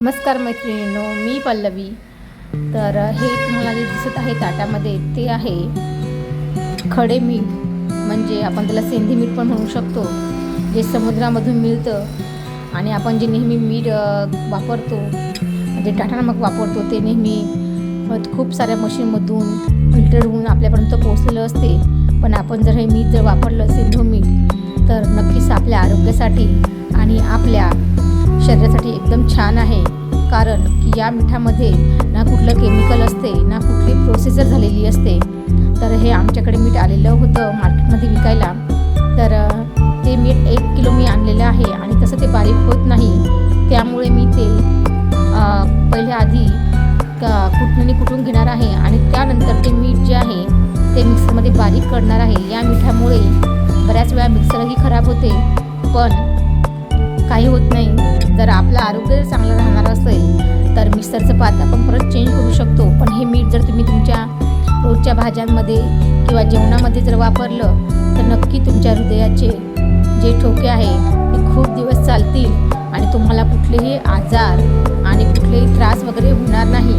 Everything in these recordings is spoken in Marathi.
नमस्कार मैत्रिणींनो, मी पल्लवी. तर हे तुम्हाला जे दिसत आहे ताटामध्ये ते आहे खडे मीठ, म्हणजे आपण त्याला सेंधी मीठ पण म्हणू शकतो, जे समुद्रामधून मिळतं. आणि आपण जे नेहमी मीठ वापरतो, म्हणजे टाटा नमक वापरतो, ते नेहमी खूप साऱ्या मशीनमधून फिल्टर होऊन आपल्यापर्यंत पोहोचलेलं असते. पण आपण जर हे मीठ जर वापरलं, सेंधव मीठ, तर नक्कीच आपल्या आरोग्यासाठी आणि आपल्या शरीरासाठी एकदम छान आहे. कारण की या मिठामध्ये ना कुठलं केमिकल असते, ना कुठली प्रोसेसर झालेली असते. तर हे आमच्याकडे मीठ आलेलं होतं मार्केटमध्ये विकायला. तर ते मीठ 1 किलो मी आणलेलं आहे आणि तसं ते बारीक होत नाही. त्यामुळे मी ते पहिले आधी कुटणीने कुटून घेणार आहे आणि त्यानंतर ते मीठ जे आहे ते मिक्सरमध्ये बारीक करणार आहे. या मिठामुळे बऱ्याच वेळा मिक्सरही खराब होते, पण काही होत नाही. जर आपलं आरोग्य जर चांगलं राहणार असेल तर मिक्सरचं पात आपण परत चेंज करू शकतो. पण हे मीठ जर तुम्ही तुमच्या रोजच्या भाज्यांमध्ये किंवा जेवणामध्ये जर वापरलं तर नक्की तुमच्या हृदयाचे जे ठोके आहे ते खूप दिवस चालतील आणि तुम्हाला कुठलेही आजार आणि कुठलेही त्रास वगैरे होणार नाही.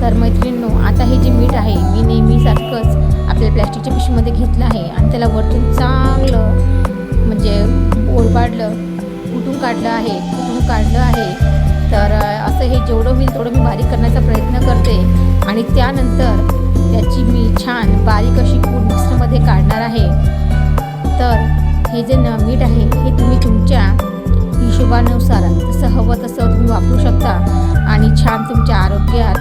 तर मैत्रिणींनो, आता हे जे मीठ आहे मी नेहमीसारखंच आपल्या प्लॅस्टिकच्या पिशवीमध्ये घेतलं आहे आणि त्याला वरतून चांगलं म्हणजे ओरबाडलं, कुटून काढलं आहे. तर असं हे जेवढं होईल तेवढं मी बारीक करण्याचा प्रयत्न करते आणि त्यानंतर त्याची मी छान बारीक अशी पूड मिक्सरमध्ये काढणार आहे. तर हे जे मीठ आहे हे तुम्ही तुमच्या हिशोबानुसार जसं हवं तसं तुम्ही वापरू शकता आणि छान तुमच्या आरोग्यात,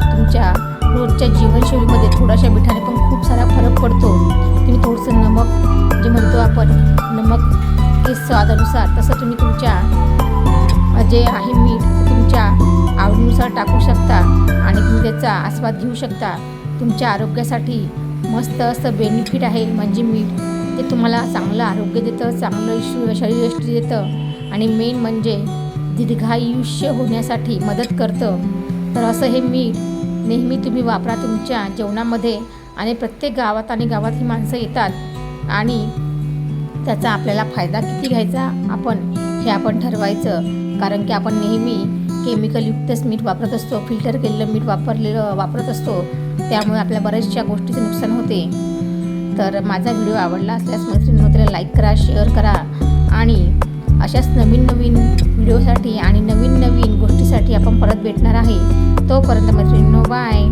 तुमच्या रोजच्या जीवनशैलीमध्ये थोड्याशा मिठाने पण खूप सारा फरक पडतो. तुम्ही थोडंसं नमक जे म्हणतो आपण, नमक हे स्वादानुसार, तसं तुम्ही तुमच्या जे आहे मीठ तुमच्या आवडीनुसार टाकू शकता आणि तुम्ही त्याचा आस्वाद घेऊ शकता. तुमच्या आरोग्यासाठी मस्त असं बेनिफिट आहे. म्हणजे मीठ ते तुम्हाला चांगलं आरोग्य देतं, चांगलं शरीरयष्टी देतं आणि मेन म्हणजे दीर्घायुष्य होण्यासाठी मदत करतं. तर असं हे मीठ नेहमी तुम्ही वापरा तुमच्या जेवणामध्ये. आणि प्रत्येक गावात आणि गावात ही माणसं येतात आणि त्याचा आपल्याला फायदा किती घ्यायचा आपण ठरवायचं. कारण की आपण नेहमी केमिकलयुक्तच मीठ वापरत असतो, फिल्टर केलेलं मीठ वापरत असतो. त्यामुळे आपल्या बऱ्याचशा गोष्टीचे नुकसान होते. तर माझा व्हिडिओ आवडला असल्यास मैत्रिणींनो त्याला लाईक करा, शेअर करा आणि अशाच नवीन व्हिडिओसाठी आणि नवीन गोष्टीसाठी आपण परत भेटणार आहे. तोपर्यंत मैत्रिणींनो, बाय.